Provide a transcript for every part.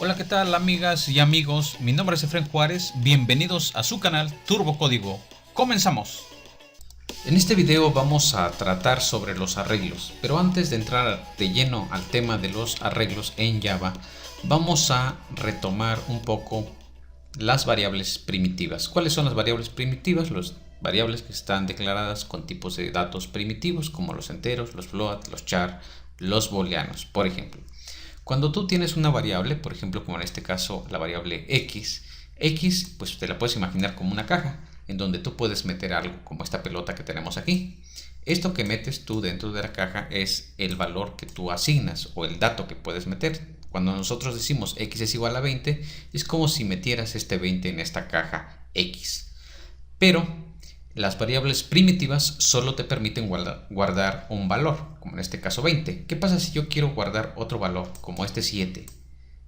Hola, ¿qué tal amigas y amigos? Mi nombre es Efren Juárez, bienvenidos a su canal Turbo Código. ¡Comenzamos! En este video vamos a tratar sobre los arreglos, pero antes de entrar de lleno al tema de los arreglos en Java, vamos a retomar un poco las variables primitivas. ¿Cuáles son las variables primitivas? Las variables que están declaradas con tipos de datos primitivos como los enteros, los float, los char, los booleanos, por ejemplo. Cuando tú tienes una variable, por ejemplo, como en este caso la variable x, pues te la puedes imaginar como una caja, en donde tú puedes meter algo como esta pelota que tenemos aquí. Esto que metes tú dentro de la caja es el valor que tú asignas o el dato que puedes meter. Cuando nosotros decimos x es igual a 20, es como si metieras este 20 en esta caja x. Pero las variables primitivas solo te permiten guardar un valor, como en este caso 20. ¿Qué pasa si yo quiero guardar otro valor, como este 7?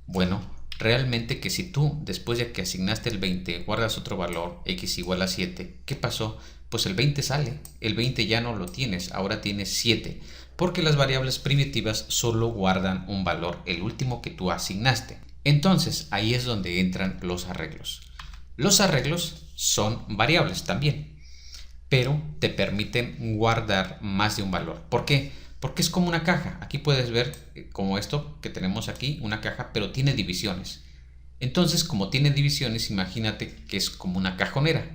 Bueno, realmente que si tú, después de que asignaste el 20, guardas otro valor, x igual a 7, ¿qué pasó? Pues el 20 sale, el 20 ya no lo tienes, ahora tienes 7, porque las variables primitivas solo guardan un valor, el último que tú asignaste. Entonces, ahí es donde entran los arreglos. Los arreglos son variables también, pero te permiten guardar más de un valor. ¿Por qué? Porque es como una caja. Aquí puedes ver como esto que tenemos aquí, una caja, pero tiene divisiones. Entonces, como tiene divisiones, imagínate que es como una cajonera,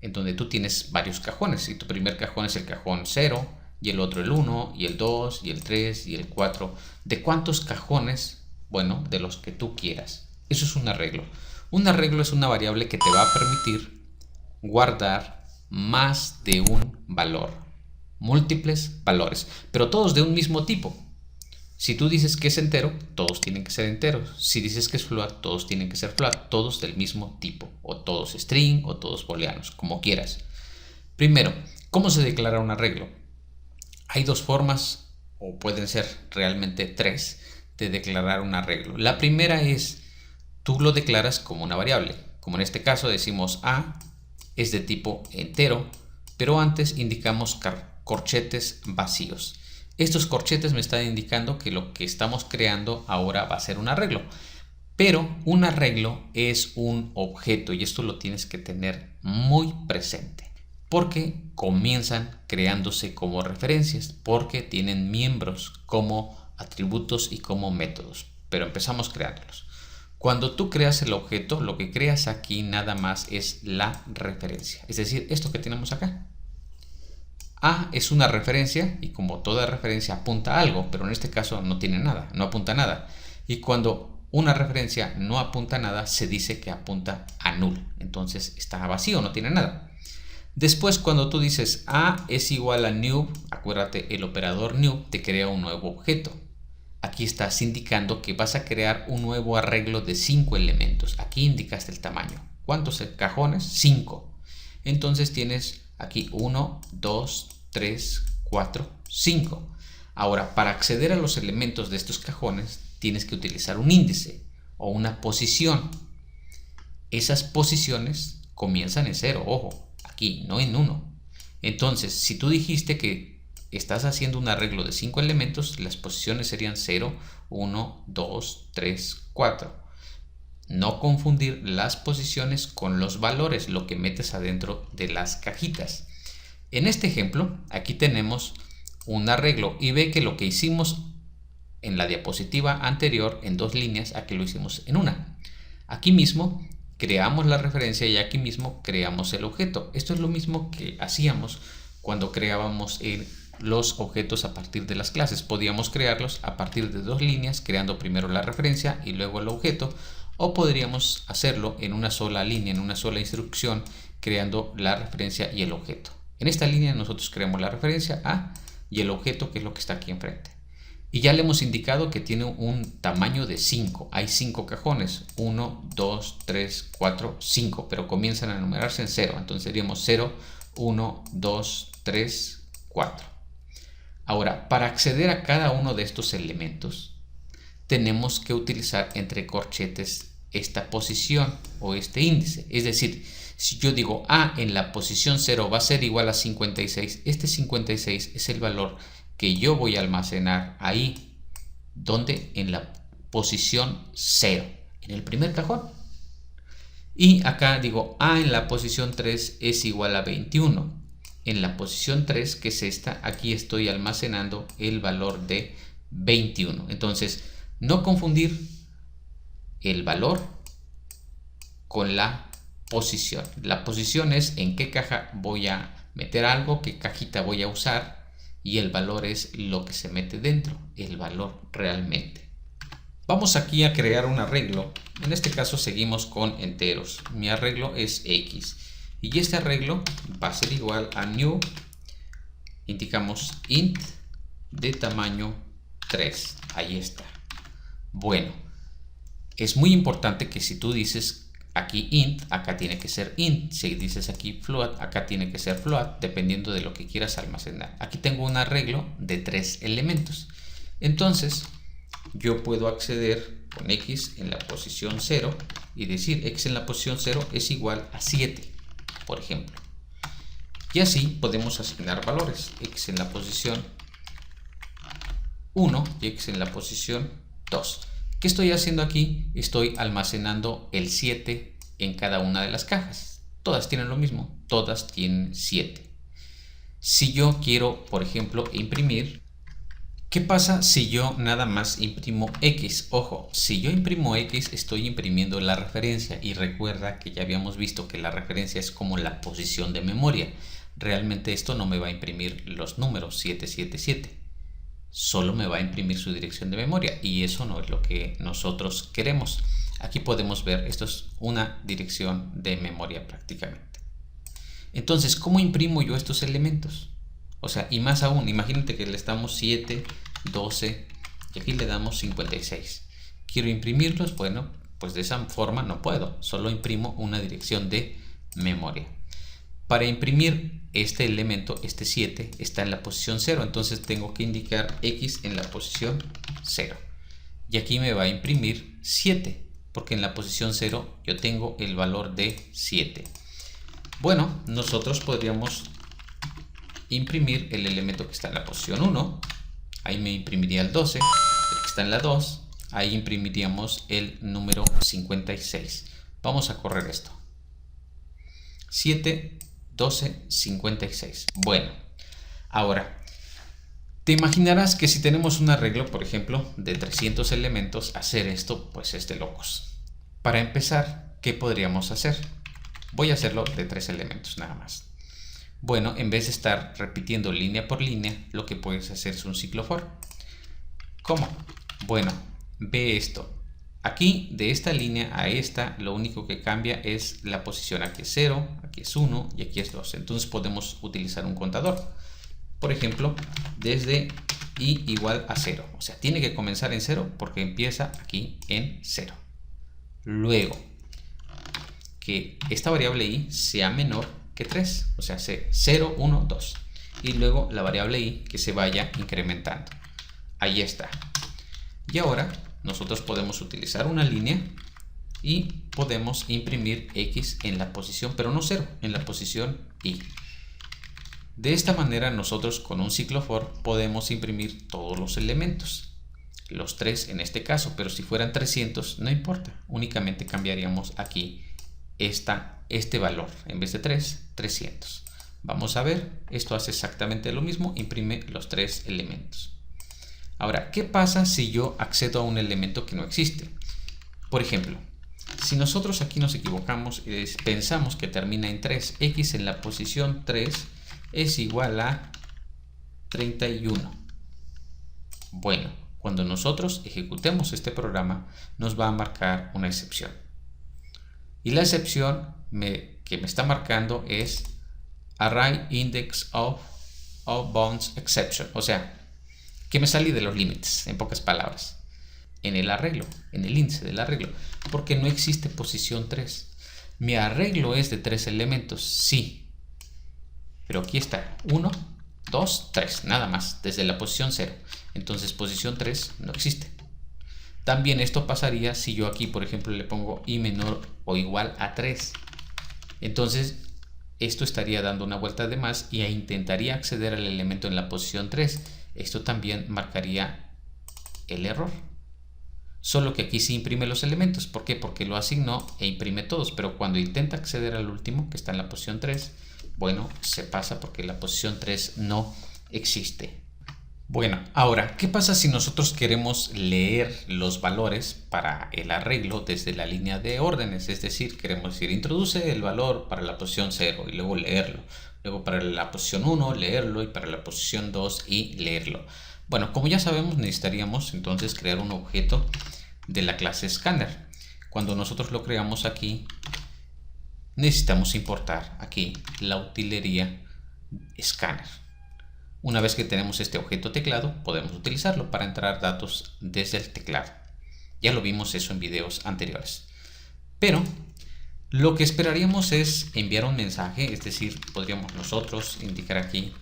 en donde tú tienes varios cajones. Y tu primer cajón es el cajón 0, y el otro el 1, y el 2, y el 3, y el 4. ¿De cuántos cajones? Bueno, de los que tú quieras. Eso es un arreglo. Un arreglo es una variable que te va a permitir guardar más de un valor, múltiples valores, pero todos de un mismo tipo. Si tú dices que es entero, todos tienen que ser enteros. Si dices que es float, todos tienen que ser float, todos del mismo tipo, o todos string o todos booleanos, como quieras. Primero, ¿cómo se declara un arreglo? Hay dos formas, o pueden ser realmente tres, de declarar un arreglo. La primera es, tú lo declaras como una variable, como en este caso decimos a es de tipo entero, pero antes indicamos corchetes vacíos. Estos corchetes me están indicando que lo que estamos creando ahora va a ser un arreglo, pero un arreglo es un objeto y esto lo tienes que tener muy presente, porque comienzan creándose como referencias, porque tienen miembros como atributos y como métodos, pero empezamos creándolos. Cuando tú creas el objeto, lo que creas aquí nada más es la referencia, es decir, esto que tenemos acá. A es una referencia y como toda referencia apunta a algo, pero en este caso no tiene nada, no apunta a nada. Y cuando una referencia no apunta a nada, se dice que apunta a null, entonces está vacío, no tiene nada. Después, cuando tú dices A es igual a new, acuérdate, el operador new te crea un nuevo objeto. Aquí estás indicando que vas a crear un nuevo arreglo de 5 elementos. Aquí indicaste el tamaño. ¿Cuántos cajones? 5. Entonces tienes aquí 1, 2, 3, 4, 5. Ahora, para acceder a los elementos de estos cajones, tienes que utilizar un índice o una posición. Esas posiciones comienzan en 0, ojo, aquí, no en 1. Entonces, si tú dijiste que estás haciendo un arreglo de 5 elementos, las posiciones serían 0, 1, 2, 3, 4. No confundir las posiciones con los valores, lo que metes adentro de las cajitas. En este ejemplo, aquí tenemos un arreglo y ve que lo que hicimos en la diapositiva anterior en 2 líneas, aquí lo hicimos en una. Aquí mismo creamos la referencia y aquí mismo creamos el objeto. Esto es lo mismo que hacíamos cuando creábamos los objetos a partir de las clases. Podíamos crearlos a partir de 2 líneas, creando primero la referencia y luego el objeto, o podríamos hacerlo en una sola línea, en una sola instrucción, creando la referencia y el objeto. En esta línea nosotros creamos la referencia A y el objeto, que es lo que está aquí enfrente. Y ya le hemos indicado que tiene un tamaño de 5. Hay 5 cajones. 1, 2, 3, 4, 5. Pero comienzan a numerarse en 0. Entonces seríamos 0, 1, 2, 3, 4. Ahora, para acceder a cada uno de estos elementos, tenemos que utilizar entre corchetes esta posición o este índice. Es decir, si yo digo A en la posición 0 va a ser igual a 56, este 56 es el valor que yo voy a almacenar ahí, donde en la posición 0. en el primer cajón. Y acá digo A en la posición 3 es igual a 21. En la posición 3, que es esta, aquí estoy almacenando el valor de 21. Entonces, no confundir el valor con la posición. La posición es en qué caja voy a meter algo, qué cajita voy a usar, y el valor es lo que se mete dentro, el valor realmente. Vamos aquí a crear un arreglo. En este caso seguimos con enteros. Mi arreglo es X. Y este arreglo va a ser igual a new. Indicamos int de tamaño 3. Ahí está. Bueno, es muy importante que si tú dices aquí int, acá tiene que ser int. Si dices aquí float, acá tiene que ser float, dependiendo de lo que quieras almacenar. Aquí tengo un arreglo de 3 elementos. Entonces, yo puedo acceder con x en la posición 0 y decir x en la posición 0 es igual a 7, por ejemplo. Y así podemos asignar valores, x en la posición 1 y x en la posición 2. ¿Qué estoy haciendo aquí? Estoy almacenando el 7 en cada una de las cajas. Todas tienen lo mismo, todas tienen 7. Si yo quiero, por ejemplo, imprimir, ¿qué pasa si yo nada más imprimo X? Ojo, si yo imprimo X estoy imprimiendo la referencia, y recuerda que ya habíamos visto que la referencia es como la posición de memoria. Realmente esto no me va a imprimir los números 777, solo me va a imprimir su dirección de memoria, y eso no es lo que nosotros queremos. Aquí podemos ver, esto es una dirección de memoria prácticamente. Entonces, ¿cómo imprimo yo estos elementos? O sea, y más aún, imagínate que le damos 7, 12 y aquí le damos 56. ¿Quiero imprimirlos? Bueno, pues de esa forma no puedo, solo imprimo una dirección de memoria. Para imprimir este elemento, este 7, está en la posición 0, entonces tengo que indicar X en la posición 0. Y aquí me va a imprimir 7, porque en la posición 0 yo tengo el valor de 7. Bueno, nosotros podríamos imprimir el elemento que está en la posición 1, ahí me imprimiría el 12, el que está en la 2, ahí imprimiríamos el número 56. Vamos a correr esto. 7, 12, 56. Bueno, ahora, te imaginarás que si tenemos un arreglo, por ejemplo, de 300 elementos, hacer esto pues es de locos. Para empezar, ¿qué podríamos hacer? Voy a hacerlo de 3 elementos nada más. Bueno, en vez de estar repitiendo línea por línea, lo que puedes hacer es un ciclo for. ¿Cómo? Bueno, ve esto. Aquí, de esta línea a esta, lo único que cambia es la posición. Aquí es 0, aquí es 1 y aquí es 2. Entonces podemos utilizar un contador. Por ejemplo, desde i igual a 0. O sea, tiene que comenzar en 0 porque empieza aquí en 0. Luego, que esta variable i sea menor que 3, o sea, 0, 1, 2. Y luego la variable i que se vaya incrementando. Ahí está. Y ahora nosotros podemos utilizar una línea y podemos imprimir x en la posición, pero no 0, en la posición i. De esta manera nosotros con un ciclo for podemos imprimir todos los elementos. Los 3 en este caso, pero si fueran 300 no importa, únicamente cambiaríamos aquí este valor, en vez de 3, 300. Vamos a ver, esto hace exactamente lo mismo, imprime los 3 elementos. Ahora, ¿qué pasa si yo accedo a un elemento que no existe? Por ejemplo, si nosotros aquí nos equivocamos y pensamos que termina en 3, x en la posición 3 es igual a 31. Bueno, cuando nosotros ejecutemos este programa, nos va a marcar una excepción. Y la excepción que me está marcando es array index of bounds exception. O sea, que me salí de los límites, en pocas palabras, en el arreglo, en el índice del arreglo, porque no existe posición 3. Mi arreglo es de 3 elementos, sí, pero aquí está 1, 2, 3, nada más, desde la posición 0. Entonces posición 3 no existe. También esto pasaría si yo aquí, por ejemplo, le pongo i menor o igual a 3. Entonces, esto estaría dando una vuelta de más y intentaría acceder al elemento en la posición 3. Esto también marcaría el error. Solo que aquí sí imprime los elementos. ¿Por qué? Porque lo asignó e imprime todos. Pero cuando intenta acceder al último, que está en la posición 3, bueno, se pasa porque la posición 3 no existe. Bueno, ahora, ¿qué pasa si nosotros queremos leer los valores para el arreglo desde la línea de órdenes? Es decir, queremos decir, introduce el valor para la posición 0 y luego leerlo. Luego para la posición 1 leerlo y para la posición 2 y leerlo. Bueno, como ya sabemos, necesitaríamos entonces crear un objeto de la clase Scanner. Cuando nosotros lo creamos aquí, necesitamos importar aquí la utilería Scanner. Una vez que tenemos este objeto teclado, podemos utilizarlo para entrar datos desde el teclado. Ya lo vimos eso en videos anteriores. Pero lo que esperaríamos es enviar un mensaje, es decir, podríamos nosotros indicar aquí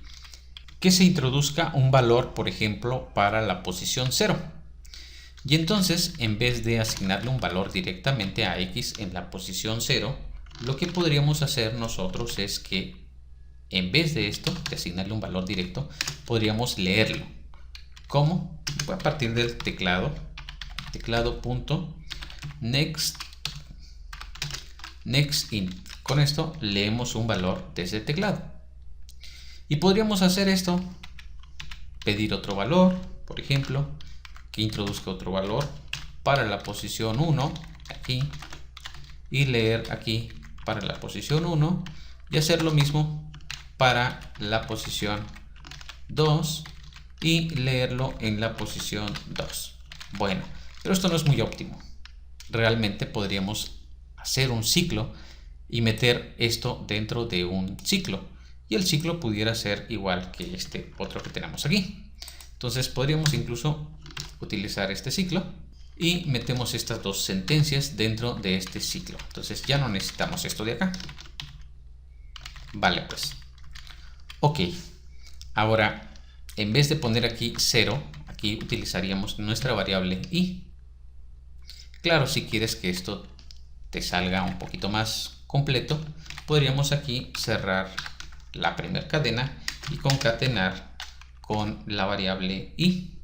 que se introduzca un valor, por ejemplo, para la posición 0. Y entonces, en vez de asignarle un valor directamente a X en la posición 0, lo que podríamos hacer nosotros es que en vez de esto, de asignarle un valor directo, podríamos leerlo. ¿Cómo? A partir del teclado.nextInt. Con esto leemos un valor desde el teclado. Y podríamos hacer esto, pedir otro valor, por ejemplo, que introduzca otro valor para la posición 1, aquí, y leer aquí para la posición 1, y hacer lo mismo para la posición 2 y leerlo en la posición 2. Bueno, pero esto no es muy óptimo. Realmente podríamos hacer un ciclo y meter esto dentro de un ciclo. Y el ciclo pudiera ser igual que este otro que tenemos aquí. Entonces podríamos incluso utilizar este ciclo y metemos estas dos sentencias dentro de este ciclo. Entonces ya no necesitamos esto de acá. Vale, pues. Ok. Ahora, en vez de poner aquí 0, aquí utilizaríamos nuestra variable i. Claro, si quieres que esto te salga un poquito más completo, podríamos aquí cerrar la primera cadena y concatenar con la variable i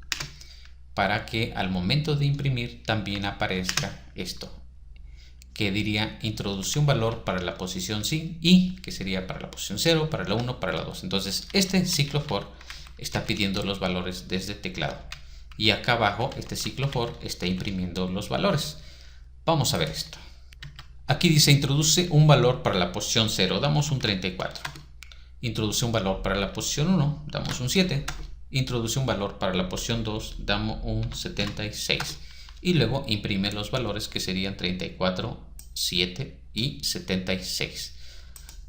para que al momento de imprimir también aparezca esto, que diría introduce un valor para la posición i, que sería para la posición 0, para la 1, para la 2. Entonces este ciclo for está pidiendo los valores desde el teclado y acá abajo este ciclo for está imprimiendo los valores. Vamos a ver esto. Aquí dice introduce un valor para la posición 0, damos un 34. Introduce un valor para la posición 1, damos un 7. Introduce un valor para la posición 2, damos un 76. Y luego imprime los valores que serían 34, 7 y 76.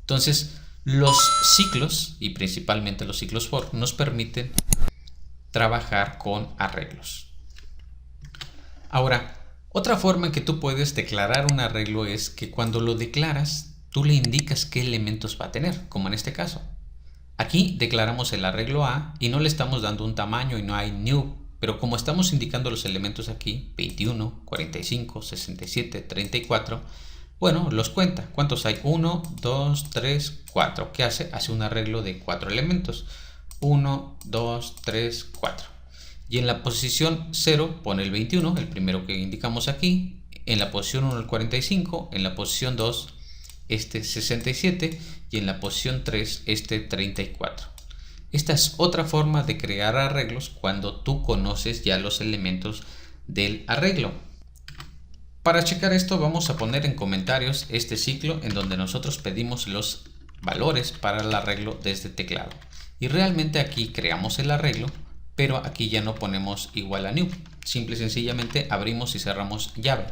Entonces, los ciclos, y principalmente los ciclos for, nos permiten trabajar con arreglos. Ahora, otra forma en que tú puedes declarar un arreglo es que cuando lo declaras, tú le indicas qué elementos va a tener, como en este caso. Aquí declaramos el arreglo A y no le estamos dando un tamaño y no hay new, pero como estamos indicando los elementos aquí, 21, 45, 67, 34, bueno, los cuenta. ¿Cuántos hay? 1, 2, 3, 4. ¿Qué hace? Hace un arreglo de 4 elementos. 1, 2, 3, 4. Y en la posición 0 pone el 21, el primero que indicamos aquí. En la posición 1 el 45, en la posición 2 este 67 y en la posición 3 este 34. Esta es otra forma de crear arreglos cuando tú conoces ya los elementos del arreglo. Para checar esto vamos a poner en comentarios este ciclo en donde nosotros pedimos los valores para el arreglo desde teclado. Y realmente aquí creamos el arreglo, pero aquí ya no ponemos igual a new. Simple y sencillamente abrimos y cerramos llave.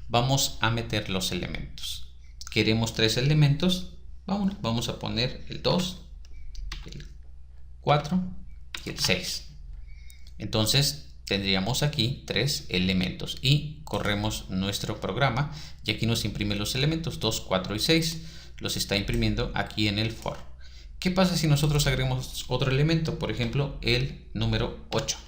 Vamos a meter los elementos. Queremos 3 elementos, vamos a poner el 2, el 4 y el 6. Entonces tendríamos aquí 3 elementos y corremos nuestro programa y aquí nos imprime los elementos 2, 4 y 6, los está imprimiendo aquí en el for. ¿Qué pasa si nosotros agregamos otro elemento? Por ejemplo, el número 8.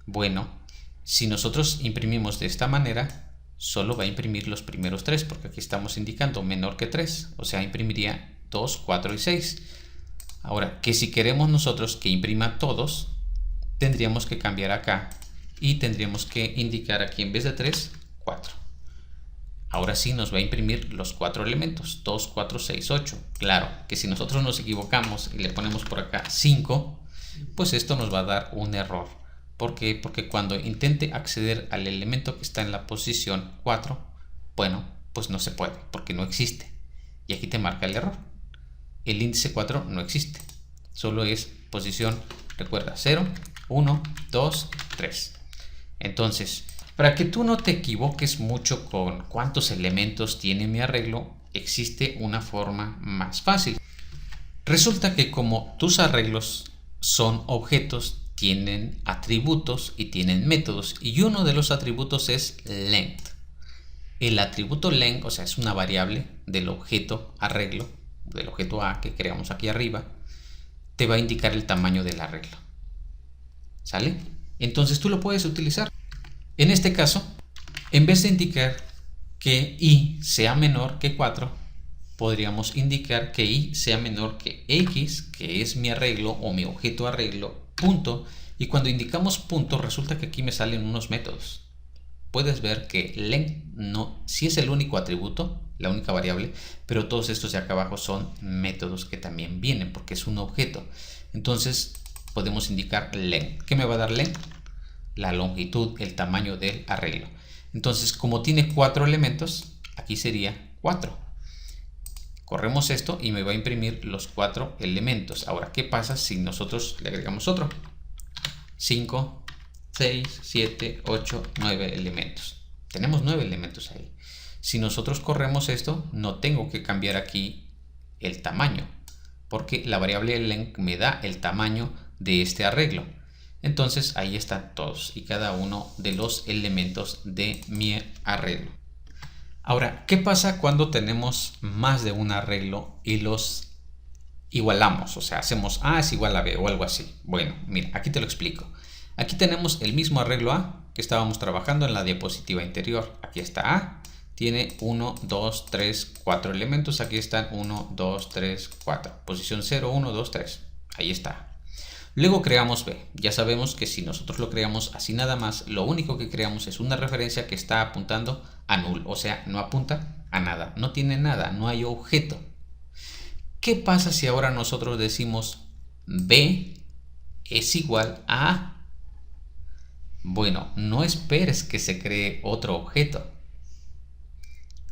Bueno, si nosotros imprimimos de esta manera, solo va a imprimir los primeros 3 porque aquí estamos indicando menor que 3, o sea, imprimiría 2, 4 y 6. Ahora, que si queremos nosotros que imprima todos, tendríamos que cambiar acá y tendríamos que indicar aquí en vez de 3, 4. Ahora sí nos va a imprimir los 4 elementos, 2, 4, 6, 8. Claro que si nosotros nos equivocamos y le ponemos por acá 5, pues esto nos va a dar un error. ¿Por qué? Porque cuando intente acceder al elemento que está en la posición 4, bueno, pues no se puede, porque no existe. Y aquí te marca el error. El índice 4 no existe. Solo es posición, recuerda, 0, 1, 2, 3. Entonces, para que tú no te equivoques mucho con cuántos elementos tiene mi arreglo, existe una forma más fácil. Resulta que como tus arreglos son objetos, tienen atributos y tienen métodos, y uno de los atributos es length. El atributo length, o sea, es una variable del objeto arreglo, del objeto A que creamos aquí arriba, te va a indicar el tamaño del arreglo. ¿Sale? Entonces tú lo puedes utilizar. En este caso, en vez de indicar que y sea menor que 4, podríamos indicar que y sea menor que x, que es mi arreglo o mi objeto arreglo, punto. Y cuando indicamos punto, resulta que aquí me salen unos métodos. Puedes ver que length no, sí es el único atributo, la única variable, pero todos estos de acá abajo son métodos que también vienen porque es un objeto. Entonces podemos indicar length. ¿Qué me va a dar length? La longitud, el tamaño del arreglo. Entonces, como tiene 4 elementos, aquí sería 4. Corremos esto y me va a imprimir los 4 elementos. Ahora, ¿qué pasa si nosotros le agregamos otro? 5, 6, 7, 8, 9 elementos. Tenemos 9 elementos ahí. Si nosotros corremos esto, no tengo que cambiar aquí el tamaño, porque la variable length me da el tamaño de este arreglo. Entonces ahí están todos y cada uno de los elementos de mi arreglo. Ahora, ¿qué pasa cuando tenemos más de un arreglo y los igualamos? O sea, hacemos A es igual a B o algo así. Bueno, mira, aquí te lo explico. Aquí tenemos el mismo arreglo A que estábamos trabajando en la diapositiva anterior. Aquí está A, tiene 1, 2, 3, 4 elementos. Aquí están 1, 2, 3, 4. Posición 0, 1, 2, 3. Ahí está. Luego creamos B. Ya sabemos que si nosotros lo creamos así nada más, lo único que creamos es una referencia que está apuntando a null. O sea, no apunta a nada. No tiene nada, no hay objeto. ¿Qué pasa si ahora nosotros decimos B es igual a A? Bueno, no esperes que se cree otro objeto.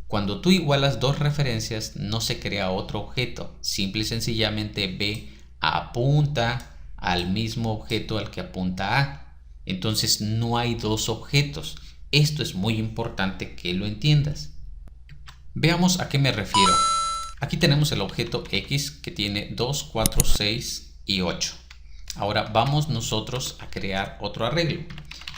Cuando tú igualas dos referencias, no se crea otro objeto. Simple y sencillamente B apunta al mismo objeto al que apunta A. Entonces no hay dos objetos. Esto es muy importante que lo entiendas. Veamos a qué me refiero. Aquí tenemos el objeto X que tiene 2, 4, 6 y 8. Ahora vamos nosotros a crear otro arreglo.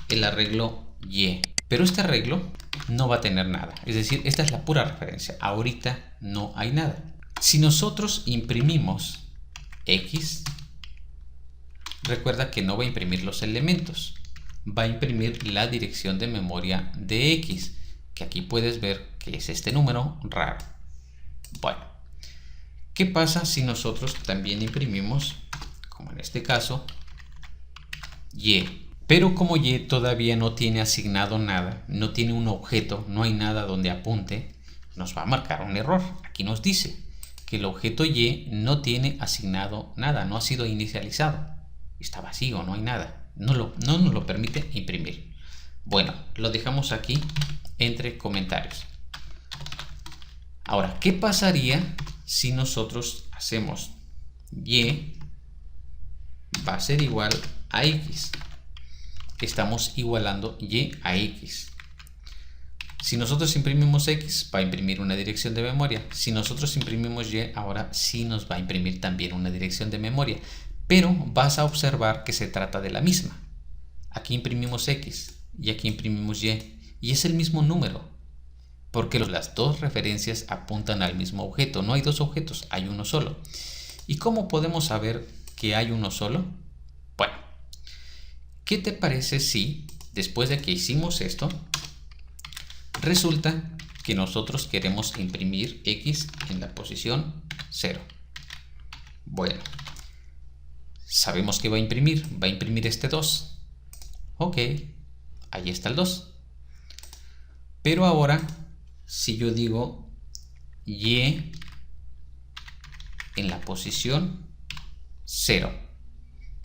El arreglo Y. Pero este arreglo no va a tener nada. Es decir, esta es la pura referencia. Ahorita no hay nada. Si nosotros imprimimos X, recuerda que no va a imprimir los elementos. Va a imprimir la dirección de memoria de X, que aquí puedes ver que es este número raro. Bueno, ¿qué pasa si nosotros también imprimimos, como en este caso, Y? Pero como Y todavía no tiene asignado nada, no tiene un objeto, no hay nada donde apunte, nos va a marcar un error. Aquí nos dice que el objeto Y no tiene asignado nada, no ha sido inicializado. Está vacío, no hay nada. No nos lo permite imprimir. Bueno, lo dejamos aquí entre comentarios. Ahora, ¿qué pasaría si nosotros hacemos Y va a ser igual a X? Estamos igualando Y a X. Si nosotros imprimimos X, va a imprimir una dirección de memoria. Si nosotros imprimimos Y, ahora sí nos va a imprimir también una dirección de memoria. Pero vas a observar que se trata de la misma. Aquí imprimimos X y aquí imprimimos Y. Y es el mismo número. Porque las dos referencias apuntan al mismo objeto. No hay dos objetos, hay uno solo. ¿Y cómo podemos saber que hay uno solo? Bueno, ¿qué te parece si, después de que hicimos esto, resulta que nosotros queremos imprimir X en la posición 0? Bueno, sabemos que va a imprimir este 2. Ok, ahí está el 2. Pero ahora, si yo digo y en la posición 0,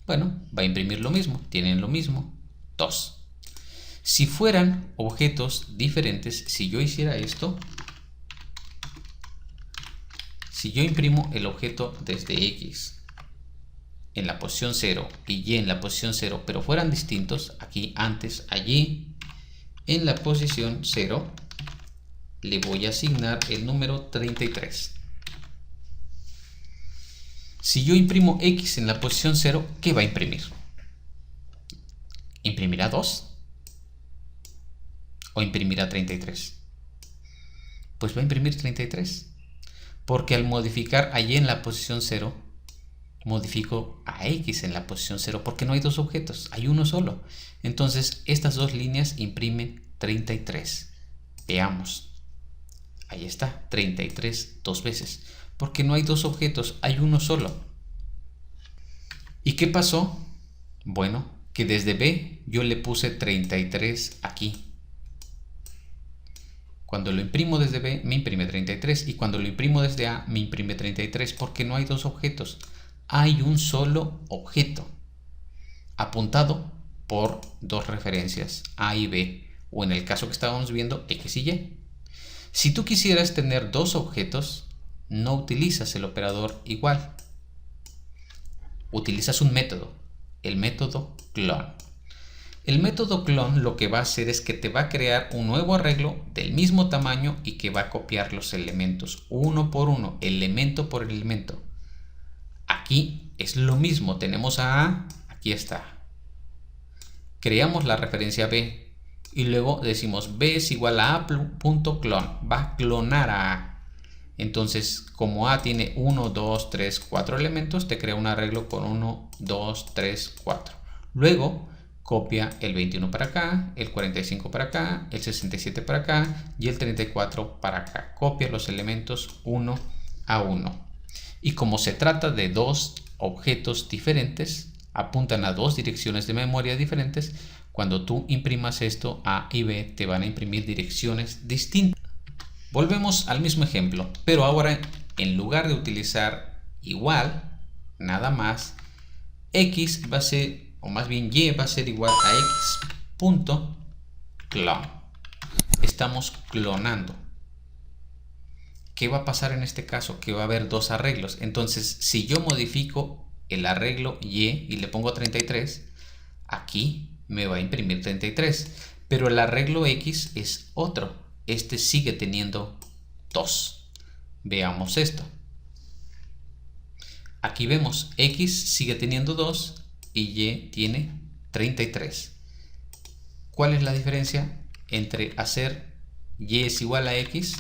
bueno, va a imprimir lo mismo, tienen lo mismo, 2. Si fueran objetos diferentes, si yo hiciera esto, si yo imprimo el objeto desde X en la posición 0 y Y en la posición 0, pero fueran distintos, aquí antes, allí, en la posición 0, le voy a asignar el número 33. Si yo imprimo X en la posición 0, ¿qué va a imprimir? ¿Imprimirá 2? ¿O imprimirá 33? Pues va a imprimir 33. Porque al modificar a Y en la posición 0, modifico a X en la posición 0, porque no hay dos objetos, hay uno solo. Entonces estas dos líneas imprimen 33. Veamos. Ahí está, 33 dos veces. Porque no hay dos objetos, hay uno solo. ¿Y qué pasó? Bueno, que desde B yo le puse 33 aquí. Cuando lo imprimo desde B me imprime 33 y cuando lo imprimo desde A me imprime 33 porque no hay dos objetos, hay un solo objeto apuntado por dos referencias, A y B, o en el caso que estábamos viendo, X y Y. Si tú quisieras tener dos objetos, no utilizas el operador igual, utilizas un método, el método clon. El método clon lo que va a hacer es que te va a crear un nuevo arreglo del mismo tamaño y que va a copiar los elementos uno por uno, elemento por elemento. Aquí es lo mismo, tenemos a A, aquí está. Creamos la referencia B y luego decimos B es igual a A.clon, va a clonar a A. Entonces, como A tiene 1, 2, 3, 4 elementos, te crea un arreglo con 1, 2, 3, 4. Luego copia el 21 para acá, el 45 para acá, el 67 para acá y el 34 para acá. Copia los elementos uno a uno. Y como se trata de dos objetos diferentes, apuntan a dos direcciones de memoria diferentes, cuando tú imprimas esto, A y B te van a imprimir direcciones distintas. Volvemos al mismo ejemplo, pero ahora en lugar de utilizar igual, nada más, X va a ser, o más bien Y va a ser igual a X.clon. Estamos clonando. ¿Qué va a pasar en este caso? Que va a haber dos arreglos. Entonces, si yo modifico el arreglo Y y le pongo 33, aquí me va a imprimir 33. Pero el arreglo X es otro. Este sigue teniendo 2. Veamos esto. Aquí vemos X sigue teniendo 2 y Y tiene 33. ¿Cuál es la diferencia entre hacer Y es igual a X?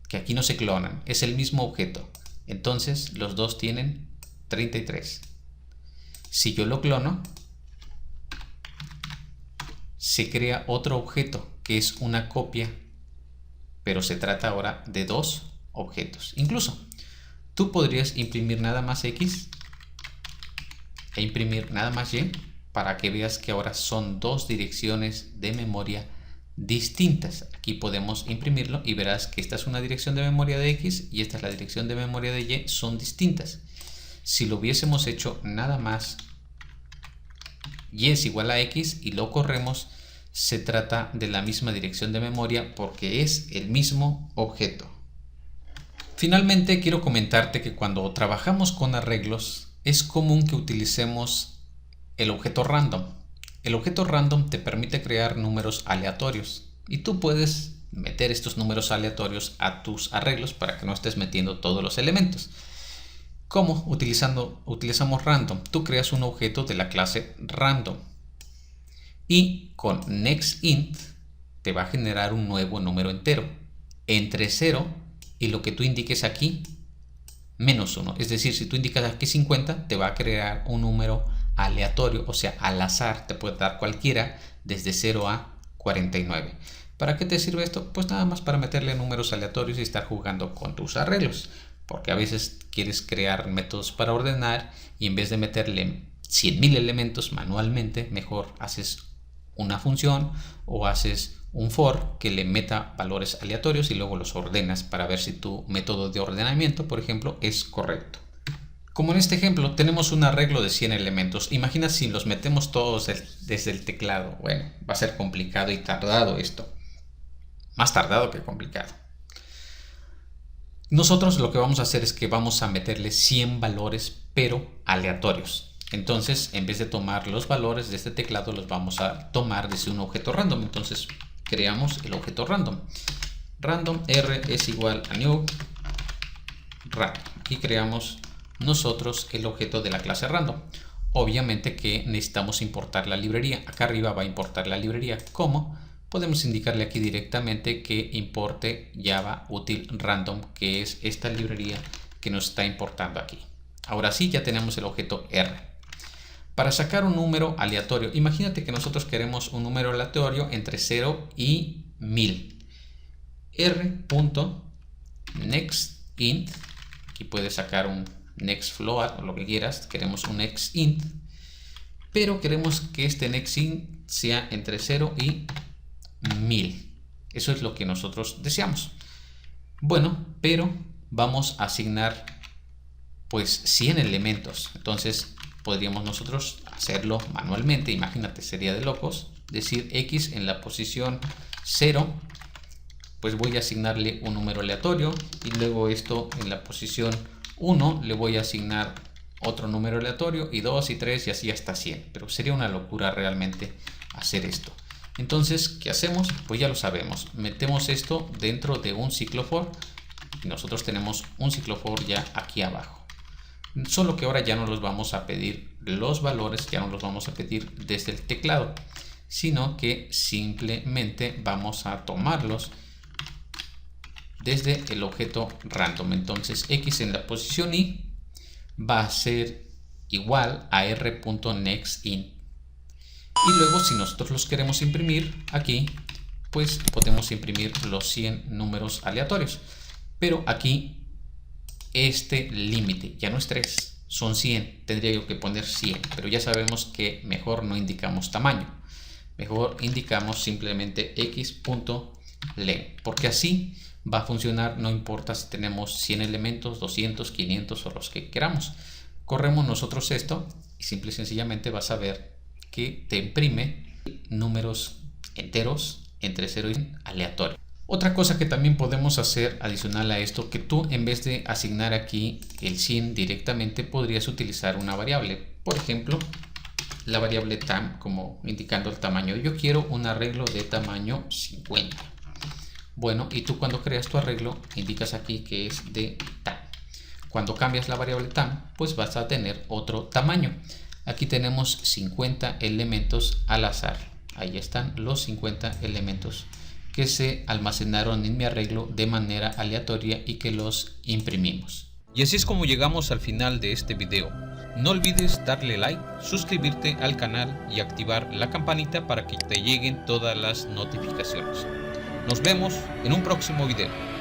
Que aquí no se clonan, es el mismo objeto. Entonces los dos tienen 33. Si yo lo clono, se crea otro objeto que es una copia, pero se trata ahora de dos objetos. Incluso tú podrías imprimir nada más X e imprimir nada más Y para que veas que ahora son dos direcciones de memoria distintas. Aquí podemos imprimirlo y verás que esta es una dirección de memoria de X y esta es la dirección de memoria de Y, son distintas. Si lo hubiésemos hecho nada más Y es igual a X y lo corremos, se trata de la misma dirección de memoria porque es el mismo objeto. Finalmente quiero comentarte que cuando trabajamos con arreglos es común que utilicemos el objeto random. El objeto random te permite crear números aleatorios y tú puedes meter estos números aleatorios a tus arreglos para que no estés metiendo todos los elementos. ¿Cómo? Utilizamos random. Tú creas un objeto de la clase random y con nextInt te va a generar un nuevo número entero entre 0 y lo que tú indiques aquí menos 1. Es decir, si tú indicas aquí 50, te va a crear un número aleatorio, o sea, al azar, te puede dar cualquiera desde 0 a 49. ¿Para qué te sirve esto? Pues nada más para meterle números aleatorios y estar jugando con tus arreglos. Porque a veces quieres crear métodos para ordenar y en vez de meterle 100.000 elementos manualmente, mejor haces una función o haces un for que le meta valores aleatorios y luego los ordenas para ver si tu método de ordenamiento, por ejemplo, es correcto. Como en este ejemplo tenemos un arreglo de 100 elementos, imagina si los metemos todos desde el teclado. Bueno, va a ser complicado y tardado esto. Más tardado que complicado. Nosotros lo que vamos a hacer es que vamos a meterle 100 valores, pero aleatorios. Entonces, en vez de tomar los valores de este teclado, los vamos a tomar desde un objeto random. Entonces, creamos el objeto random. Random R es igual a new random. Y creamos nosotros el objeto de la clase random. Obviamente que necesitamos importar la librería. Acá arriba va a importar la librería. ¿Cómo? Podemos indicarle aquí directamente que importe Java Util Random, que es esta librería que nos está importando aquí. Ahora sí, ya tenemos el objeto R. Para sacar un número aleatorio, imagínate que nosotros queremos un número aleatorio entre 0 y 1000. R.nextInt, aquí puedes sacar un next float o lo que quieras, queremos un nextInt, pero queremos que este nextInt sea entre 0 y 1000. Eso es lo que nosotros deseamos. Bueno, pero vamos a asignar pues 100 elementos. Entonces podríamos nosotros hacerlo manualmente. Imagínate, sería de locos decir X en la posición 0, pues voy a asignarle un número aleatorio, y luego esto en la posición 1 le voy a asignar otro número aleatorio, y 2 y 3 y así hasta 100. Pero sería una locura realmente hacer esto. Entonces, ¿qué hacemos? Pues ya lo sabemos. Metemos esto dentro de un ciclo for y nosotros tenemos un ciclo for ya aquí abajo. Solo que ahora ya no los vamos a pedir los valores, ya no los vamos a pedir desde el teclado, sino que simplemente vamos a tomarlos desde el objeto random. Entonces, X en la posición Y va a ser igual a r.nextInt. Y luego, si nosotros los queremos imprimir aquí, pues podemos imprimir los 100 números aleatorios. Pero aquí este límite ya no es 3, son 100. Tendría yo que poner 100, pero ya sabemos que mejor no indicamos tamaño. Mejor indicamos simplemente x.len, porque así va a funcionar, no importa si tenemos 100 elementos, 200, 500 o los que queramos. Corremos nosotros esto y simple y sencillamente vas a ver que te imprime números enteros entre 0 y 100 aleatorio. Otra cosa que también podemos hacer adicional a esto, que tú en vez de asignar aquí el 100 directamente, podrías utilizar una variable. Por ejemplo, la variable tam, como indicando el tamaño. Yo quiero un arreglo de tamaño 50. Bueno, y tú cuando creas tu arreglo indicas aquí que es de tam. Cuando cambias la variable tam, pues vas a tener otro tamaño. Aquí tenemos 50 elementos al azar. Ahí están los 50 elementos que se almacenaron en mi arreglo de manera aleatoria y que los imprimimos. Y así es como llegamos al final de este video. No olvides darle like, suscribirte al canal y activar la campanita para que te lleguen todas las notificaciones. Nos vemos en un próximo video.